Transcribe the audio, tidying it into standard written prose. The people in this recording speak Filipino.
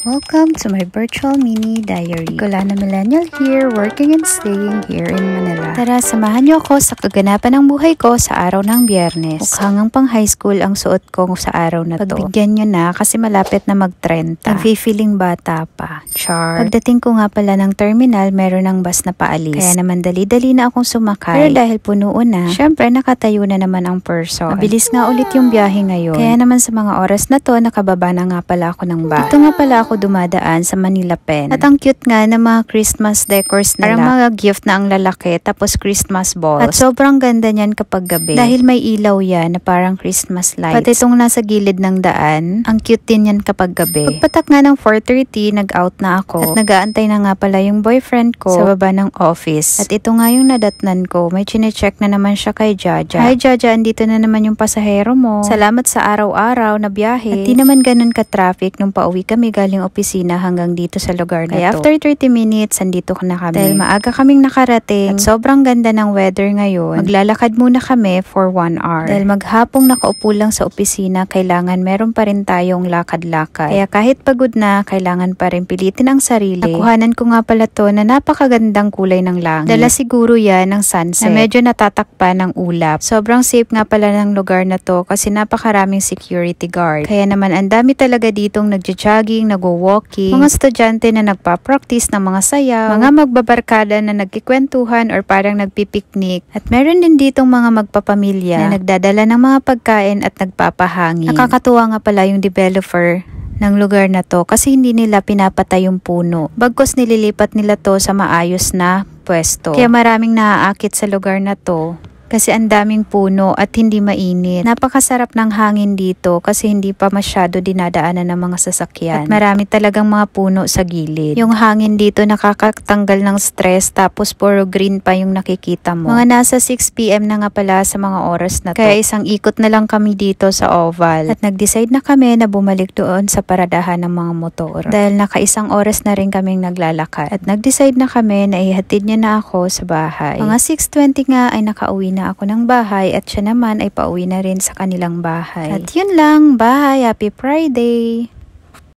Welcome to my virtual mini diary. Nicolana Millennial here, working and staying here in Manila. Tara, samahan niyo ako sa kaganapan ng buhay ko sa araw ng Biyernes. Mukhang pang high school ang suot ko sa araw na to. Pagbigyan niyo na kasi malapit na mag-30. Nag-feeling bata pa. Char. Pagdating ko nga pala ng terminal, meron ng bus na paalis. Kaya naman dali-dali na akong sumakay. Pero dahil puno na, syempre nakatayo na naman ang person. Mabilis nga ulit yung biyahe ngayon. Kaya naman sa mga oras na to, nakababa na nga pala ako ng bus. Ito nga pala ako dumadaan sa Manila Pen. At ang cute nga ng mga Christmas decors nila. Parang mga gift na ang lalaki, tapos Christmas balls. At sobrang ganda niyan kapag gabi. Dahil may ilaw yan na parang Christmas lights. Pati itong nasa gilid ng daan, ang cute din yan kapag gabi. Pagpatak nga ng 4:30, nag-out na ako. At nag-aantay na nga pala yung boyfriend ko sa baba ng office. At ito nga yung nadatnan ko. May chine-check na naman siya kay Jaja. Hi Jaja, andito na naman yung pasahero mo. Salamat sa araw-araw na biyahe. At di naman ganun ka-traffic nung pauwi kami galing opisina hanggang dito sa lugar na to. Kaya after 30 minutes, andito na kami. Dahil maaga kaming nakarating at sobrang ganda ng weather ngayon, maglalakad muna kami for 1 hour. Dahil maghapong nakaupo lang sa opisina, kailangan meron pa rin tayong lakad-lakad. Kaya kahit pagod na, kailangan pa rin pilitin ang sarili. Nakuhanan ko nga pala to na napakagandang kulay ng langit. Dala siguro yan ng sunset na medyo natatakpan ng ulap. Sobrang safe nga pala ng lugar na to kasi napakaraming security guard. Kaya naman ang dami talaga ditong nagja-jogging, nagwo-walking, mga estudyante na nagpa-practice ng mga sayaw, mga magbabarkada na nagkikwentuhan or parang nagpipiknik. At meron din ditong mga magpapamilya na nagdadala ng mga pagkain at nagpapahangin. Nakakatuwa nga pala yung developer ng lugar na to kasi hindi nila pinapatay yung puno. Bagkus nililipat nila to sa maayos na pwesto. Kaya maraming naaakit sa lugar na to kasi ang daming puno at hindi mainit. Napakasarap ng hangin dito kasi hindi pa masyado dinadaanan ng mga sasakyan. At marami talagang mga puno sa gilid. Yung hangin dito nakakatanggal ng stress tapos puro green pa yung nakikita mo. Mga nasa 6 PM na nga pala sa mga oras na to. Kaya isang ikot na lang kami dito sa oval. At nag-decide na kami na bumalik doon sa paradahan ng mga motor. Dahil nakaisang oras na rin kaming naglalakad. At nag-decide na kami na ihatid niya na ako sa bahay. Mga 6:20 nga ay nakauwi na ako ng bahay at siya naman ay pauwi na rin sa kanilang bahay. At yun lang, bye! Happy Friday!